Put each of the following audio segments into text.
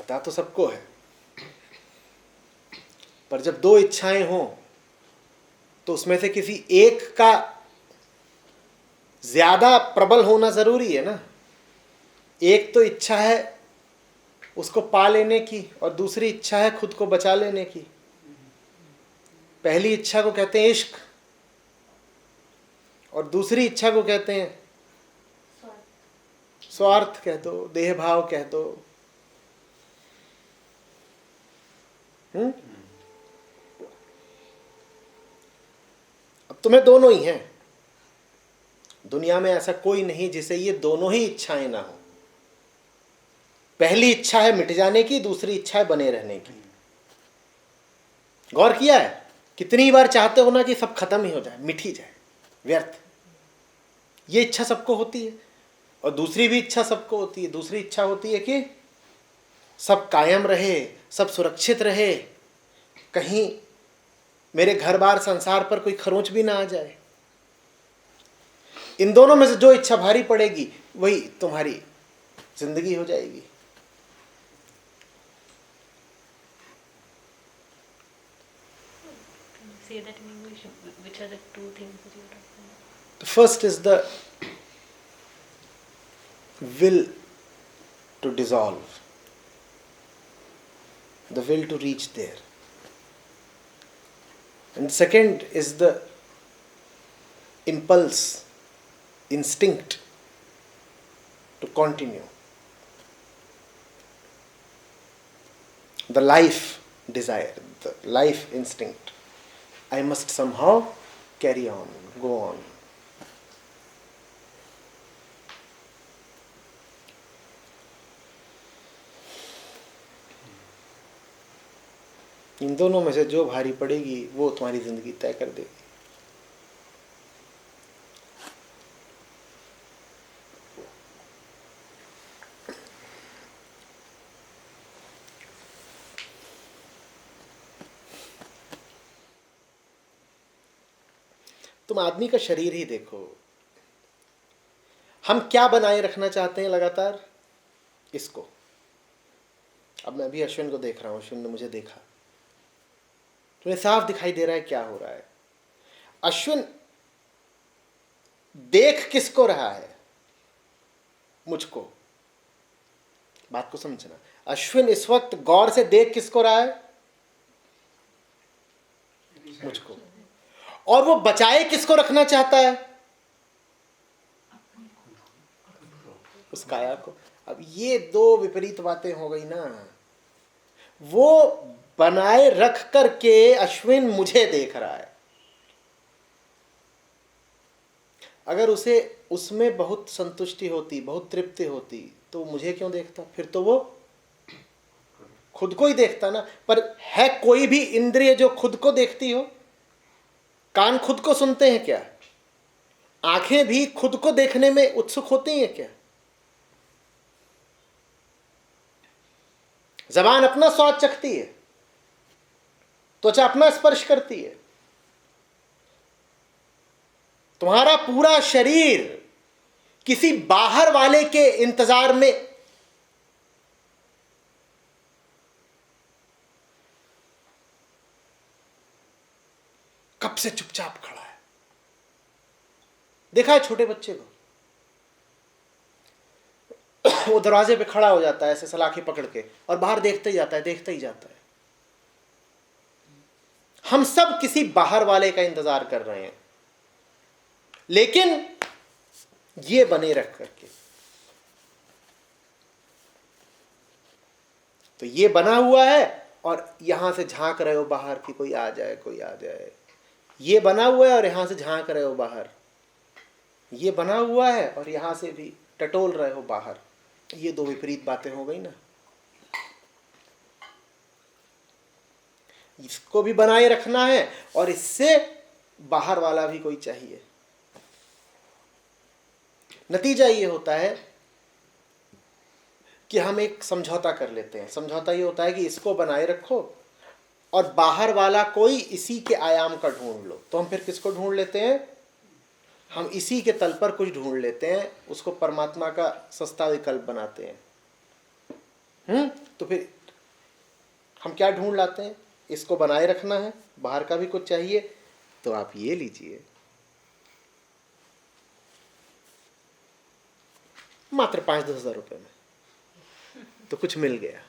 पता तो सबको है, पर जब दो इच्छाएं हों तो उसमें से किसी एक का ज्यादा प्रबल होना जरूरी है ना। एक तो इच्छा है उसको पा लेने की और दूसरी इच्छा है खुद को बचा लेने की। पहली इच्छा को कहते हैं इश्क और दूसरी इच्छा को कहते हैं स्वार्थ कह दो, देह भाव कह दो। अब तुम्हें दोनों ही हैं। दुनिया में ऐसा कोई नहीं जिसे ये दोनों ही इच्छाएं ना हो। पहली इच्छा है मिट जाने की, दूसरी इच्छा है बने रहने की। गौर किया है कितनी बार चाहते हो ना कि सब खत्म ही हो जाए, मिट ही जाए, व्यर्थ। ये इच्छा सबको होती है और दूसरी भी इच्छा सबको होती है। दूसरी इच्छा होती है कि सब कायम रहे, सब सुरक्षित रहे, कहीं मेरे घर बार संसार पर कोई खरोंच भी ना आ जाए। इन दोनों में से जो इच्छा भारी पड़ेगी वही तुम्हारी जिंदगी हो जाएगी। Say that in English. Which are the two things that you are talking about? The first is the will to dissolve, the will to reach there. And second is the impulse, instinct to continue. The life desire, the life instinct. I must somehow carry on, go on. इन दोनों में से जो भारी पड़ेगी वो तुम्हारी जिंदगी तय कर देगी। तुम आदमी का शरीर ही देखो, हम क्या बनाए रखना चाहते हैं लगातार इसको। अब मैं अभी अश्विन को देख रहा हूं, अश्विन ने मुझे देखा, तुम्हें साफ दिखाई दे रहा है क्या हो रहा है। अश्विन देख किसको रहा है? मुझको। बात को समझना। अश्विन इस वक्त गौर से देख किसको रहा है? मुझको। और वो बचाए किसको रखना चाहता है? उस काया को। अब ये दो विपरीत बातें हो गई ना। वो बनाए रख करके अश्विन मुझे देख रहा है। अगर उसे उसमें बहुत संतुष्टि होती, बहुत तृप्ति होती, तो मुझे क्यों देखता? फिर तो वो खुद को ही देखता ना। पर है कोई भी इंद्रिय जो खुद को देखती हो? कान खुद को सुनते हैं क्या? आंखें भी खुद को देखने में उत्सुक होती हैं क्या? जबान अपना स्वाद चखती है, त्वचा अपना स्पर्श करती है। तुम्हारा पूरा शरीर किसी बाहर वाले के इंतजार में कब से चुपचाप खड़ा है। देखा है छोटे बच्चे को, वो दरवाजे पे खड़ा हो जाता है ऐसे सलाखी पकड़ के और बाहर देखते ही जाता है, देखते ही जाता है। हम सब किसी बाहर वाले का इंतजार कर रहे हैं, लेकिन ये बने रख करके। तो ये बना हुआ है और यहां से झांक रहे हो बाहर कि कोई आ जाए, कोई आ जाए। ये बना हुआ है और यहां से झांक रहे हो बाहर। ये बना हुआ है और यहां से भी टटोल रहे हो बाहर। ये दो विपरीत बातें हो गई ना। इसको भी बनाए रखना है और इससे बाहर वाला भी कोई चाहिए। नतीजा ये होता है कि हम एक समझौता कर लेते हैं। समझौता ये होता है कि इसको बनाए रखो और बाहर वाला कोई इसी के आयाम का ढूंढ लो। तो हम फिर किसको ढूंढ लेते हैं? हम इसी के तल पर कुछ ढूंढ लेते हैं, उसको परमात्मा का सस्ता विकल्प बनाते हैं। तो फिर हम क्या ढूंढ लाते हैं, इसको बनाए रखना है, बाहर का भी कुछ चाहिए, तो आप ये लीजिए, मात्र 5-10 हज़ार रुपये में तो कुछ मिल गया।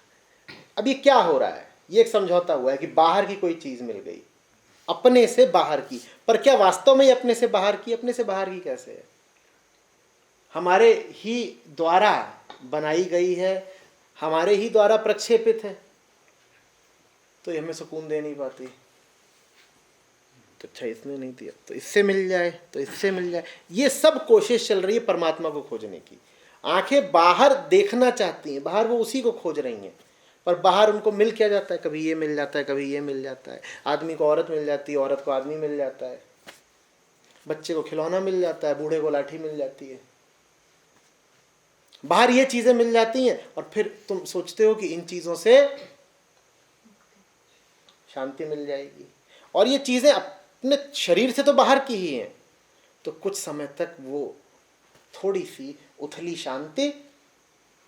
अब ये क्या हो रहा है, ये एक समझौता हुआ है कि बाहर की कोई चीज मिल गई, अपने से बाहर की। पर क्या वास्तव में अपने से बाहर की? अपने से बाहर की कैसे है? हमारे ही द्वारा बनाई गई है, हमारे ही द्वारा प्रक्षेपित है, तो ये हमें सुकून दे नहीं पाती। तो अच्छा इसने नहीं दिया तो इससे मिल जाए, तो इससे मिल जाए। ये सब कोशिश चल रही है परमात्मा को खोजने की। आंखें बाहर देखना चाहती हैं, बाहर वो उसी को खोज रही हैं, पर बाहर उनको मिल क्या जाता है? कभी ये मिल जाता है, कभी ये मिल जाता है। आदमी को औरत मिल जाती है, औरत को आदमी मिल जाता है, बच्चे को खिलौना मिल जाता है, बूढ़े को लाठी मिल जाती है। बाहर ये चीजें मिल जाती हैं और फिर तुम सोचते हो कि इन चीजों से शांति मिल जाएगी। और ये चीजें अपने शरीर से तो बाहर की ही हैं, तो कुछ समय तक वो थोड़ी सी उथली शांति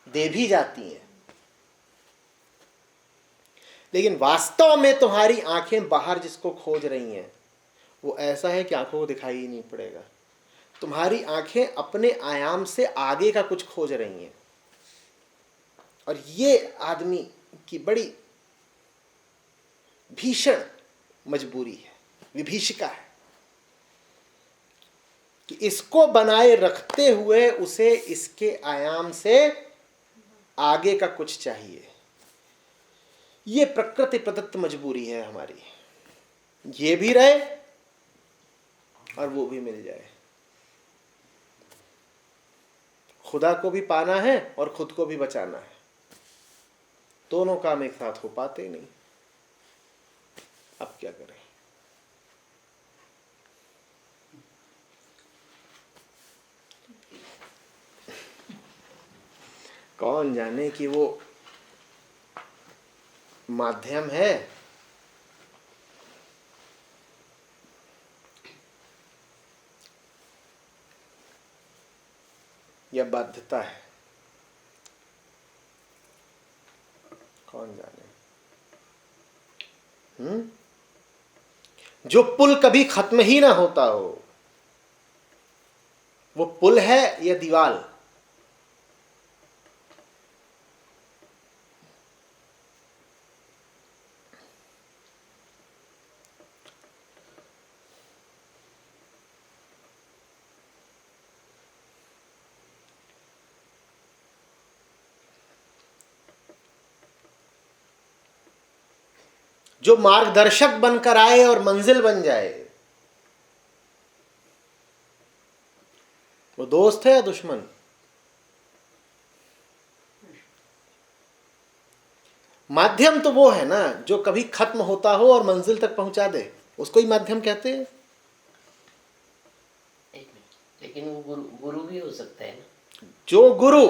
दे भी जाती हैं, लेकिन वास्तव में तुम्हारी आंखें बाहर जिसको खोज रही हैं वो ऐसा है कि आंखों को दिखाई ही नहीं पड़ेगा। तुम्हारी आंखें अपने आयाम से आगे का कुछ खोज रही हैं, और ये आदमी की बड़ी भीषण मजबूरी है, विभीषिका है, कि इसको बनाए रखते हुए उसे इसके आयाम से आगे का कुछ चाहिए। ये प्रकृति प्रदत्त मजबूरी है हमारी, ये भी रहे और वो भी मिल जाए। खुदा को भी पाना है और खुद को भी बचाना है, दोनों काम एक साथ हो पाते ही नहीं। अब क्या करें? कौन जाने कि वो माध्यम है या बाध्यता है, कौन जाने। जो पुल कभी खत्म ही ना होता हो, वो पुल है या दीवाल? जो मार्गदर्शक बनकर आए और मंजिल बन जाए, वो दोस्त है या दुश्मन? माध्यम तो वो है ना जो कभी खत्म होता हो और मंजिल तक पहुंचा दे, उसको ही माध्यम कहते हैं। लेकिन वो गुरु भी हो सकता है ना। जो गुरु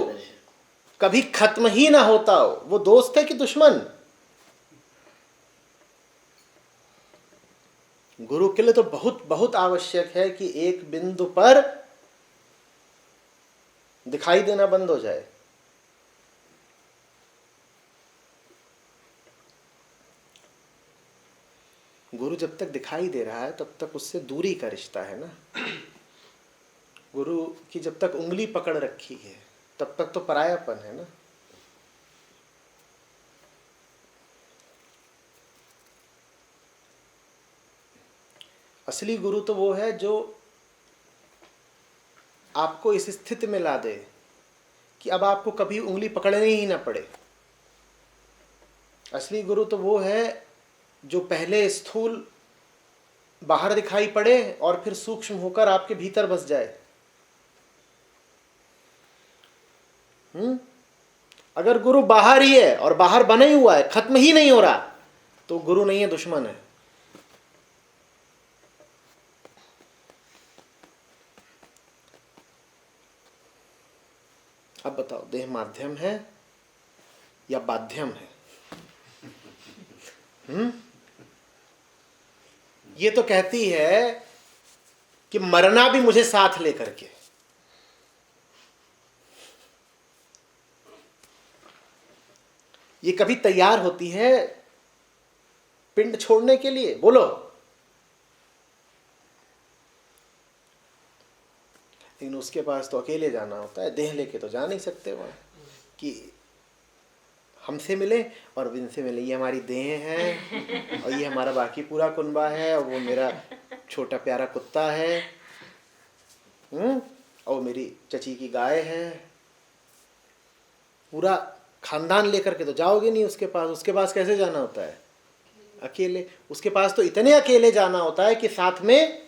कभी खत्म ही ना होता हो, वो दोस्त है कि दुश्मन? गुरु के लिए तो बहुत बहुत आवश्यक है कि एक बिंदु पर दिखाई देना बंद हो जाए। गुरु जब तक दिखाई दे रहा है तब तक उससे दूरी का रिश्ता है ना। गुरु की जब तक उंगली पकड़ रखी है तब तक तो परायापन है ना। असली गुरु तो वो है जो आपको इस स्थिति में ला दे कि अब आपको कभी उंगली पकड़नी ही ना पड़े। असली गुरु तो वो है जो पहले स्थूल बाहर दिखाई पड़े और फिर सूक्ष्म होकर आपके भीतर बस जाए। अगर गुरु बाहर ही है और बाहर बना ही हुआ है, खत्म ही नहीं हो रहा, तो गुरु नहीं है, दुश्मन है। अब बताओ, देह माध्यम है या बाध्यम है? ये तो कहती है कि मरना भी मुझे साथ लेकर के। ये कभी तैयार होती है पिंड छोड़ने के लिए? बोलो। लेकिन उसके पास तो अकेले जाना होता है, देह लेके तो जा नहीं सकते वहाँ कि हमसे मिले और इनसे मिले। ये हमारी देह है और ये हमारा बाकी पूरा कुनबा है और वो मेरा छोटा प्यारा कुत्ता है, और मेरी चची की गाय है। पूरा खानदान लेकर के तो जाओगे नहीं उसके पास। उसके पास कैसे जाना होता है? अकेले। उसके पास तो इतने अकेले जाना होता है कि साथ में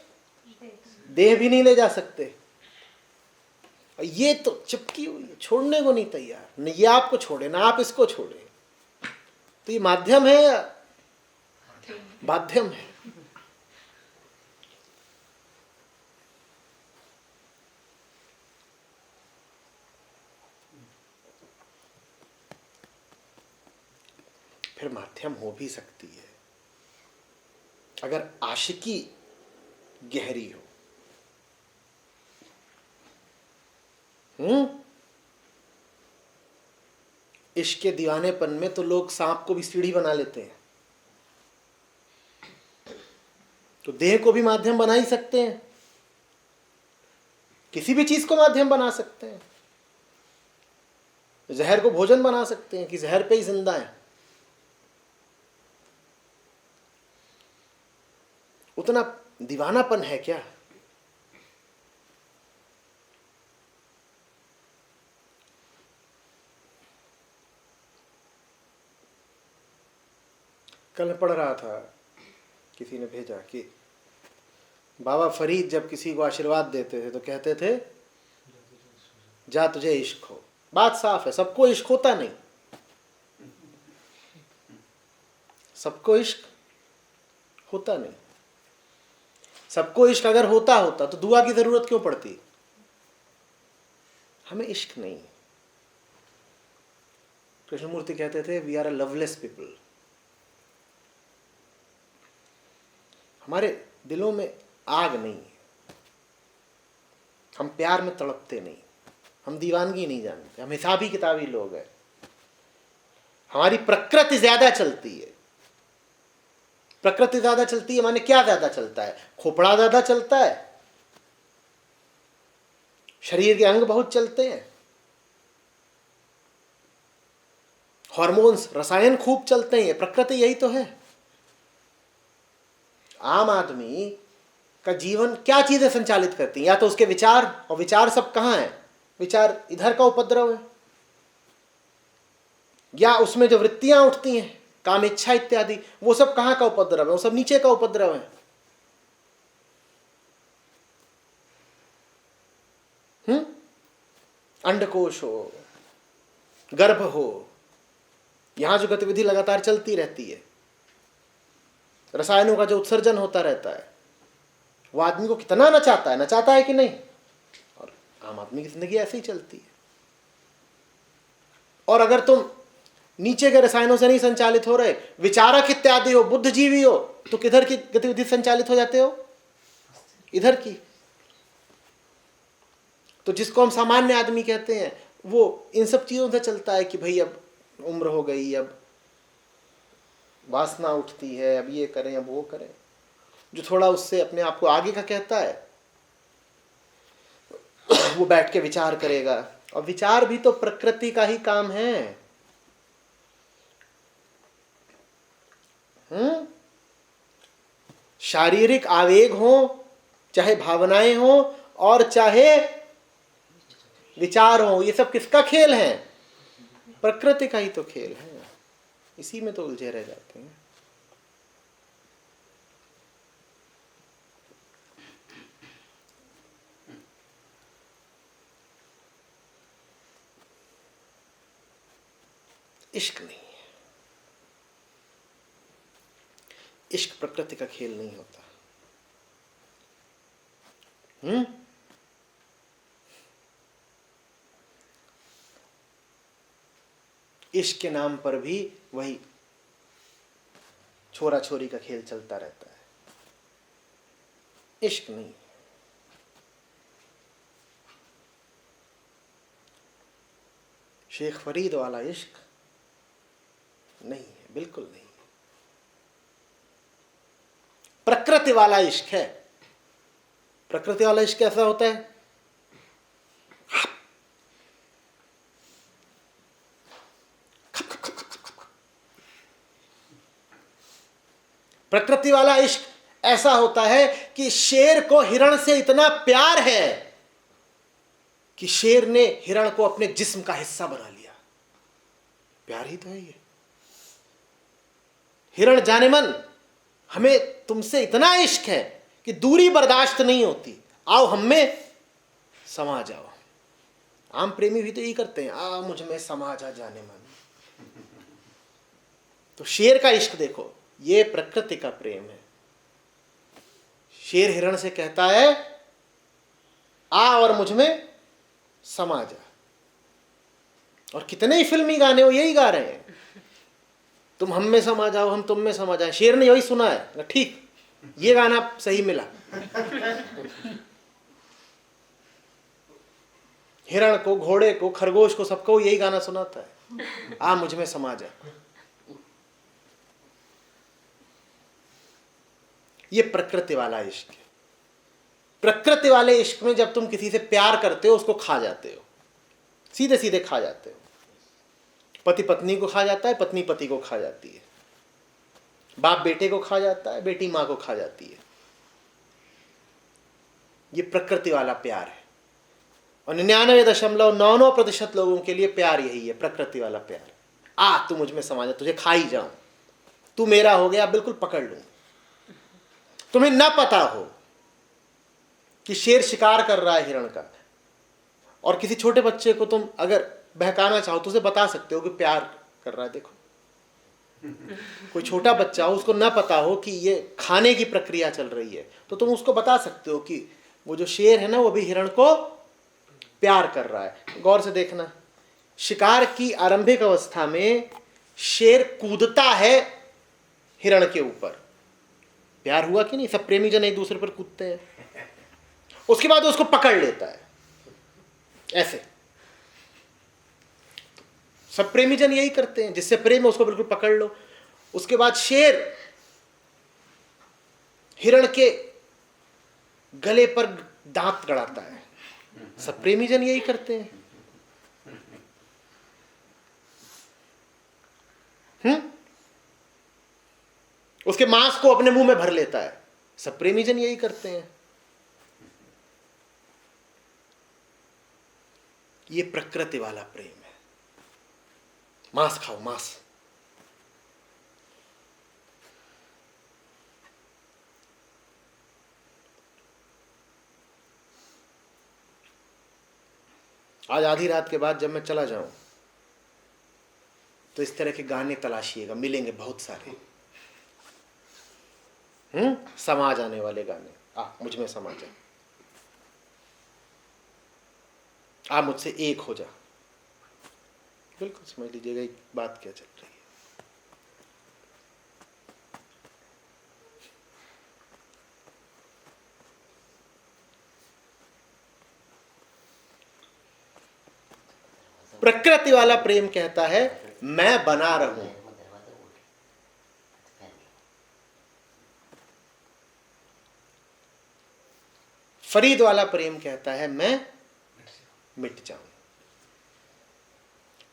देह भी नहीं ले जा सकते। और ये तो चिपकी हुई है, छोड़ने को नहीं तैयार। न ये आपको छोड़े ना आप इसको छोड़े। तो ये माध्यम है या माध्यम है? फिर माध्यम हो भी सकती है अगर आशिकी गहरी हो। इश्क के दीवानेपन में तो लोग सांप को भी सीढ़ी बना लेते हैं, तो देह को भी माध्यम बना ही सकते हैं। किसी भी चीज को माध्यम बना सकते हैं। जहर को भोजन बना सकते हैं कि जहर पे ही जिंदा है। उतना दीवानापन है क्या? कल मैं पढ़ रहा था, किसी ने भेजा कि बाबा फरीद जब किसी को आशीर्वाद देते थे तो कहते थे जा तुझे इश्क हो। बात साफ है, सबको इश्क होता नहीं। सबको इश्क होता नहीं। सबको इश्क अगर होता तो दुआ की जरूरत क्यों पड़ती? हमें इश्क नहीं। कृष्णमूर्ति कहते थे we are a loveless people. हमारे दिलों में आग नहीं है। हम प्यार में तड़पते नहीं। हम दीवानगी नहीं जानते। हम हिसाबी किताबी लोग हैं। हमारी प्रकृति ज्यादा चलती है। प्रकृति ज्यादा चलती है माने क्या ज्यादा चलता है? खोपड़ा ज्यादा चलता है, शरीर के अंग बहुत चलते हैं, हार्मोन्स रसायन खूब चलते हैं। प्रकृति यही तो है। आम आदमी का जीवन क्या चीजें संचालित करती हैं? या तो उसके विचार, और विचार सब कहाँ है? विचार इधर का उपद्रव है। या उसमें जो वृत्तियां उठती हैं, काम इच्छा इत्यादि, वो सब कहाँ का उपद्रव है? वो सब नीचे का उपद्रव है। अंडकोश हो, गर्भ हो, यहां जो गतिविधि लगातार चलती रहती है, रसायनों का जो उत्सर्जन होता रहता है, वो आदमी को कितना नचाता है। नचाता है कि नहीं? और आम आदमी की जिंदगी ऐसे ही चलती है। और अगर तुम नीचे के रसायनों से नहीं संचालित हो रहे, विचारक इत्यादि हो, बुद्धिजीवी हो, तो किधर की गतिविधि संचालित हो जाते हो? इधर की। तो जिसको हम सामान्य आदमी कहते हैं, वो इन सब चीजों से चलता है कि भाई अब उम्र हो गई, अब वासना उठती है, अब ये करें, अब वो करें। जो थोड़ा उससे अपने आप को आगे का कहता है, वो बैठ के विचार करेगा। और विचार भी तो प्रकृति का ही काम है। शारीरिक आवेग हो, चाहे भावनाएं हो, और चाहे विचार हो, ये सब किसका खेल है? प्रकृति का ही तो खेल है। इसी में तो उलझे रह जाते हैं। इश्क नहीं है। इश्क प्रकृति का खेल नहीं होता। इश्क के नाम पर भी वही छोरा छोरी का खेल चलता रहता है। इश्क नहीं। शेख फरीद वाला इश्क नहीं है, बिल्कुल नहीं। प्रकृति वाला इश्क है। प्रकृति वाला इश्क कैसा होता है? प्रकृति वाला इश्क ऐसा होता है कि शेर को हिरण से इतना प्यार है कि शेर ने हिरण को अपने जिस्म का हिस्सा बना लिया। प्यार ही तो है ये। हिरण जाने मन, हमें तुमसे इतना इश्क है कि दूरी बर्दाश्त नहीं होती, आओ हम में समा जाओ। आम प्रेमी भी तो यही करते हैं, आ मुझ में समा जा जाने मन। तो शेर का इश्क देखो, ये प्रकृति का प्रेम है। शेर हिरण से कहता है आ और मुझ में समा जा। और कितने ही फिल्मी गाने हो यही गा रहे हैं, तुम हम में समा जाओ, हम तुम में समा जाए। शेर ने यही सुना है, ठीक ये गाना सही मिला। हिरण को, घोड़े को, खरगोश को, सबको यही गाना सुनाता है, आ मुझ में समा जा। ये प्रकृति वाला इश्क है। प्रकृति वाले इश्क में जब तुम किसी से प्यार करते हो, उसको खा जाते हो, सीधे सीधे खा जाते हो। पति पत्नी को खा जाता है, पत्नी पति को खा जाती है, बाप बेटे को खा जाता है, बेटी माँ को खा जाती है। ये प्रकृति वाला प्यार है। और 99.99% लोगों के लिए प्यार यही है, प्रकृति वाला प्यार। आ तू मुझ में समा जा, तुझे खा ही जाऊं, तू मेरा हो गया, बिल्कुल पकड़ लूं। तुम्हें ना पता हो कि शेर शिकार कर रहा है हिरण का, और किसी छोटे बच्चे को तुम अगर बहकाना चाहो तो उसे बता सकते हो कि प्यार कर रहा है। देखो कोई छोटा बच्चा हो, उसको ना पता हो कि ये खाने की प्रक्रिया चल रही है, तो तुम उसको बता सकते हो कि वो जो शेर है ना, वो भी हिरण को प्यार कर रहा है। गौर से देखना, शिकार की आरंभिक अवस्था में शेर कूदता है हिरण के ऊपर, प्यार हुआ कि नहीं? सब प्रेमी जन एक दूसरे पर कूदते हैं। उसके बाद उसको पकड़ लेता है ऐसे। सब प्रेमी जन यही करते हैं, जिससे प्रेम है उसको बिल्कुल पकड़ लो। उसके बाद शेर हिरण के गले पर दांत गड़ाता है। सब प्रेमी जन यही करते हैं। उसके मांस को अपने मुंह में भर लेता है। सब प्रेमी जन यही करते हैं। ये प्रकृति वाला प्रेम है। मांस खाओ, मांस। आज आधी रात के बाद जब मैं चला जाऊं तो इस तरह के गाने तलाशिएगा, मिलेंगे बहुत सारे। समा जाने वाले गाने। आ मुझ में समा जा, आ मुझसे एक हो जा। बिल्कुल समझ लीजिएगा एक बात क्या चल रही है। प्रकृति वाला प्रेम कहता है मैं बना रहूं। फरीद वाला प्रेम कहता है मैं मिट जाऊं।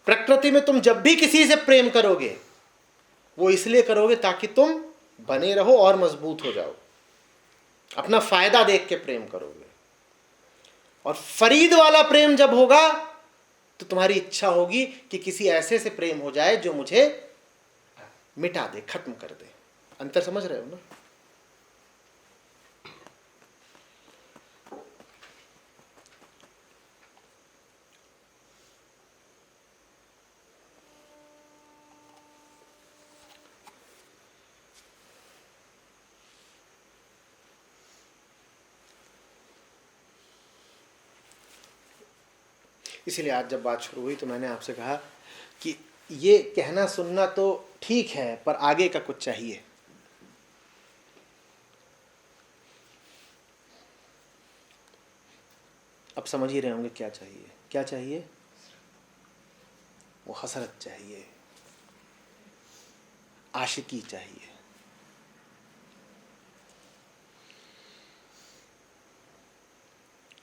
प्रकृति में तुम जब भी किसी से प्रेम करोगे, वो इसलिए करोगे ताकि तुम बने रहो और मजबूत हो जाओ, अपना फायदा देख के प्रेम करोगे। और फरीद वाला प्रेम जब होगा तो तुम्हारी इच्छा होगी कि किसी ऐसे से प्रेम हो जाए जो मुझे मिटा दे, खत्म कर दे। अंतर समझ रहे हो ना? इसीलिए आज जब बात शुरू हुई तो मैंने आपसे कहा कि ये कहना सुनना तो ठीक है, पर आगे का कुछ चाहिए। अब समझ ही रहे होंगे क्या चाहिए। क्या चाहिए? वो हसरत चाहिए। आशिकी चाहिए।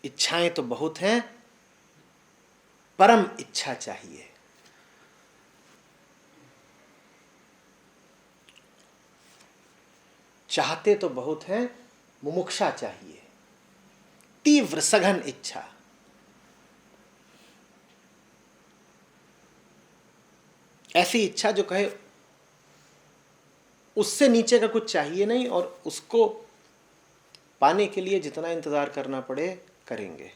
इच्छाएं तो बहुत हैं, परम इच्छा चाहिए। चाहते तो बहुत हैं, मुमुक्षा चाहिए, तीव्र सघन इच्छा। ऐसी इच्छा जो कहे उससे नीचे का कुछ चाहिए नहीं, और उसको पाने के लिए जितना इंतजार करना पड़े करेंगे।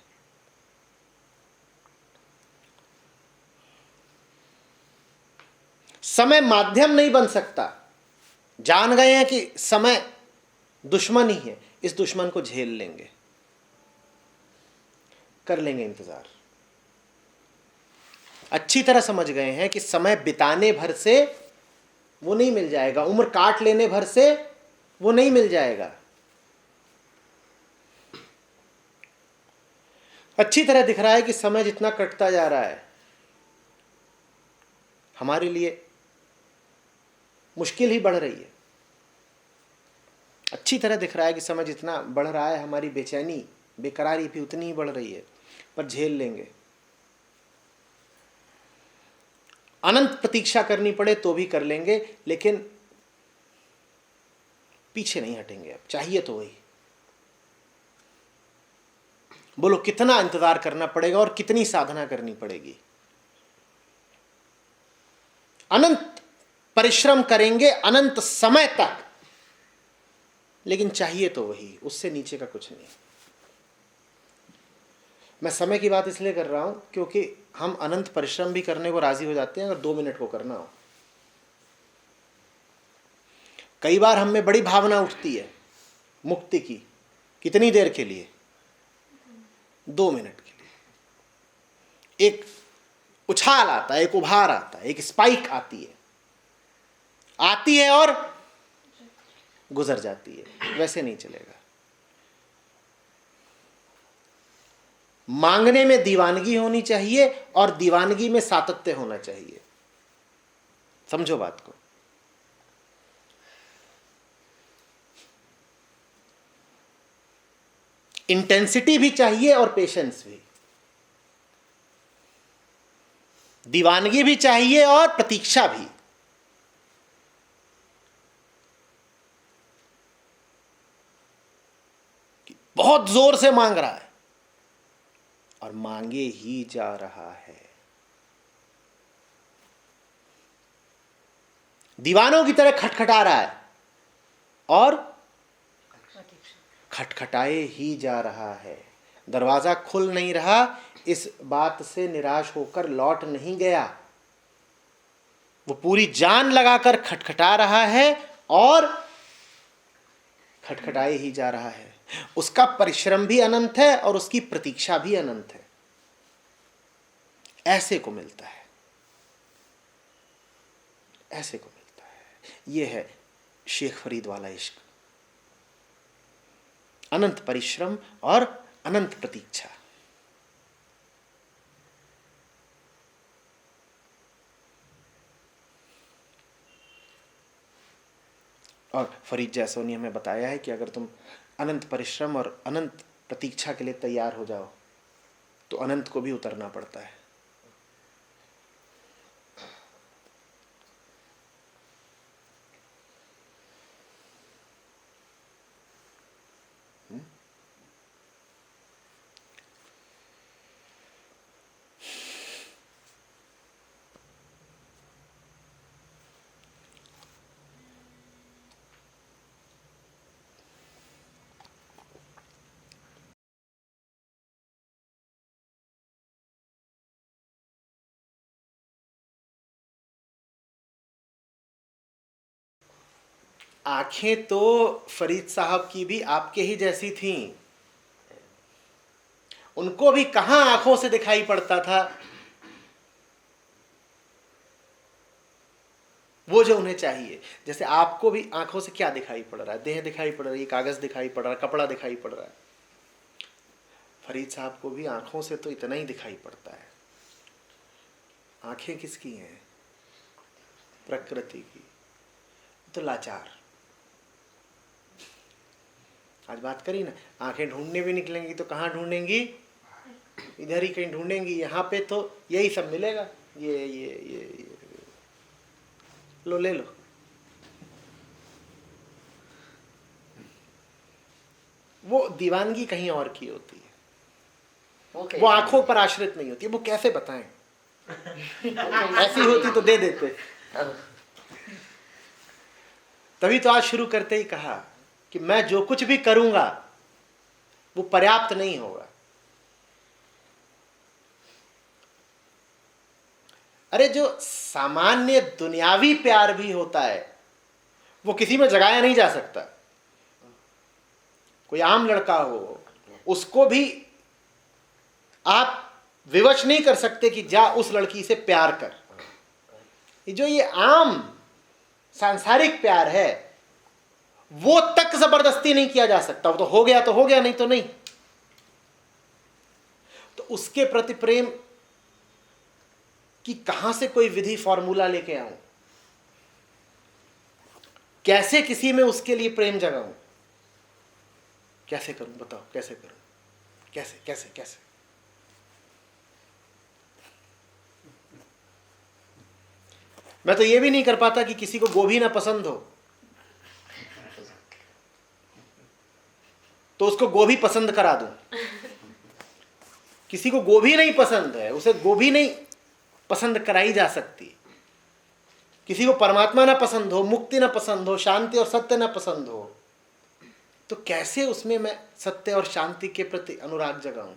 समय माध्यम नहीं बन सकता। जान गए हैं कि समय दुश्मन ही है, इस दुश्मन को झेल लेंगे, कर लेंगे इंतजार। अच्छी तरह समझ गए हैं कि समय बिताने भर से वो नहीं मिल जाएगा, उम्र काट लेने भर से वो नहीं मिल जाएगा। अच्छी तरह दिख रहा है कि समय जितना कटता जा रहा है हमारे लिए मुश्किल ही बढ़ रही है। अच्छी तरह दिख रहा है कि समय जितना बढ़ रहा है हमारी बेचैनी बेकरारी भी उतनी ही बढ़ रही है, पर झेल लेंगे। अनंत प्रतीक्षा करनी पड़े तो भी कर लेंगे, लेकिन पीछे नहीं हटेंगे। अब चाहिए तो वही। बोलो कितना इंतजार करना पड़ेगा और कितनी साधना करनी पड़ेगी। अनंत परिश्रम करेंगे अनंत समय तक, लेकिन चाहिए तो वही, उससे नीचे का कुछ नहीं। मैं समय की बात इसलिए कर रहा हूं क्योंकि हम अनंत परिश्रम भी करने को राजी हो जाते हैं अगर 2 मिनट को करना हो। कई बार हम में बड़ी भावना उठती है मुक्ति की, कितनी देर के लिए? 2 मिनट के लिए। एक उछाल आता है, एक उभार आता है, एक स्पाइक आती है और गुजर जाती है। वैसे नहीं चलेगा। मांगने में दीवानगी होनी चाहिए और दीवानगी में सातत्य होना चाहिए। समझो बात को। इंटेंसिटी भी चाहिए और पेशेंस भी। दीवानगी भी चाहिए और प्रतीक्षा भी। बहुत जोर से मांग रहा है और मांगे ही जा रहा है। दीवानों की तरह खटखटा रहा है और खटखटाए ही जा रहा है। दरवाजा खुल नहीं रहा, इस बात से निराश होकर लौट नहीं गया। वो पूरी जान लगाकर खटखटा रहा है और खटखटाए ही जा रहा है। उसका परिश्रम भी अनंत है और उसकी प्रतीक्षा भी अनंत है। ऐसे को मिलता है, ऐसे को मिलता है। यह है शेख फरीद वाला इश्क। अनंत परिश्रम और अनंत प्रतीक्षा। और फरीद जैसों ने हमें बताया है कि अगर तुम अनंत परिश्रम और अनंत प्रतीक्षा के लिए तैयार हो जाओ तो अनंत को भी उतरना पड़ता है। आंखें तो फरीद साहब की भी आपके ही जैसी थीं। उनको भी कहां आंखों से दिखाई पड़ता था वो जो उन्हें चाहिए। जैसे आपको भी आंखों से क्या दिखाई पड़ रहा है? देह दिखाई पड़ रही है, कागज दिखाई पड़ रहा है, कपड़ा दिखाई पड़ रहा है। फरीद साहब को भी आंखों से तो इतना ही दिखाई पड़ता है। आंखें किसकी हैं? प्रकृति की। तो लाचार। आज बात करी ना, आंखें ढूंढने भी निकलेंगी तो कहाँ ढूंढेंगी? इधर ही कहीं ढूंढेंगी। यहाँ पे तो यही सब मिलेगा, ये लो, ले लो। वो दीवानगी कहीं और की होती है, वो आंखों पर आश्रित नहीं होती है। वो कैसे बताएं? ऐसी होती तो दे देते। तभी तो आज शुरू करते ही कहा कि मैं जो कुछ भी करूंगा वो पर्याप्त नहीं होगा। अरे जो सामान्य दुनियावी प्यार भी होता है वो किसी में जगाया नहीं जा सकता। कोई आम लड़का हो, उसको भी आप विवश नहीं कर सकते कि जा उस लड़की से प्यार कर। ये आम सांसारिक प्यार है, वो तक जबरदस्ती नहीं किया जा सकता। वो तो हो गया तो हो गया, नहीं तो नहीं। तो उसके प्रति प्रेम कि कहां से कोई विधि फॉर्मूला लेके आऊं, कैसे किसी में उसके लिए प्रेम जगाऊं, कैसे करूं? बताओ कैसे करूं? कैसे कैसे कैसे? मैं तो ये भी नहीं कर पाता कि किसी को गोभी ना पसंद हो तो उसको गोभी पसंद करा दूं। किसी को गोभी नहीं पसंद है, उसे गोभी नहीं पसंद कराई जा सकती। किसी को परमात्मा ना पसंद हो, मुक्ति ना पसंद हो, शांति और सत्य ना पसंद हो, तो कैसे उसमें मैं सत्य और शांति के प्रति अनुराग जगाऊं?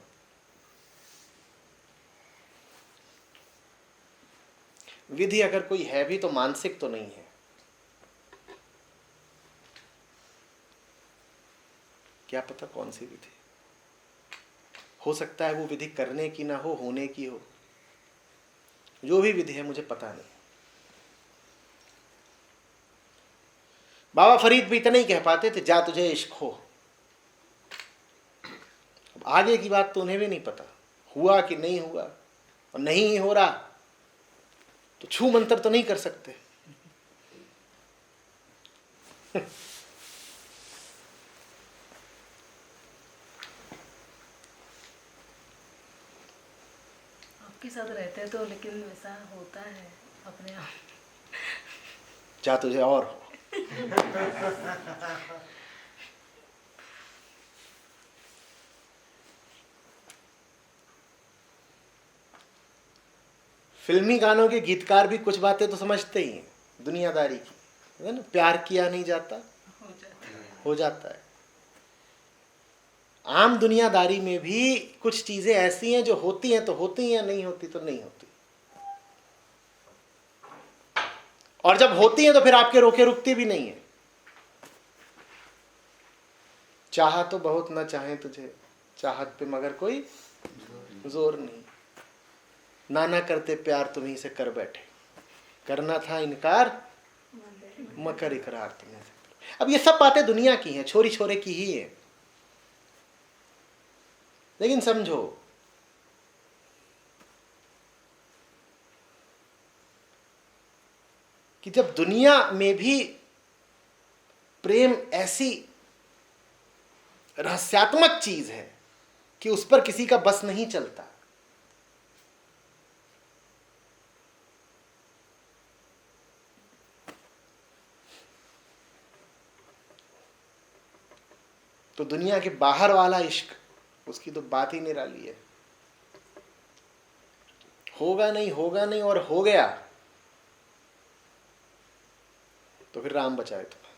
विधि अगर कोई है भी तो मानसिक तो नहीं है। क्या पता कौन सी विधि हो सकता है, वो विधि करने की ना हो, होने की हो। जो भी विधि है मुझे पता नहीं। बाबा फरीद भी इतना ही कह पाते थे, जा तुझे इश्क हो। अब आगे की बात तो उन्हें भी नहीं पता, हुआ कि नहीं हुआ, और नहीं ही हो रहा तो छू मंत्र तो नहीं कर सकते। आपके साथ रहते हैं तो लेकिन वैसा होता है अपने आप। जा तुझे और हो। फिल्मी गानों के गीतकार भी कुछ बातें तो समझते ही हैं दुनियादारी की, है ना? प्यार किया नहीं जाता, हो जाता है। आम दुनियादारी में भी कुछ चीजें ऐसी हैं जो होती हैं तो होती हैं, नहीं होती तो नहीं होती। और जब होती हैं तो फिर आपके रोके रुकती भी नहीं है। चाहा तो बहुत ना चाहे तुझे, चाहत पे मगर कोई जोर नहीं। नाना करते प्यार तुम्हीं से कर बैठे, करना था इनकार मकर इकरार तुम्हें से। अब ये सब बातें दुनिया की हैं, छोरी छोरे की ही है। लेकिन समझो कि जब दुनिया में भी प्रेम ऐसी रहस्यात्मक चीज है कि उस पर किसी का बस नहीं चलता, तो दुनिया के बाहर वाला इश्क, उसकी तो बात ही निराली है। होगा नहीं, होगा नहीं, और हो गया तो फिर राम बचाए तुम्हें।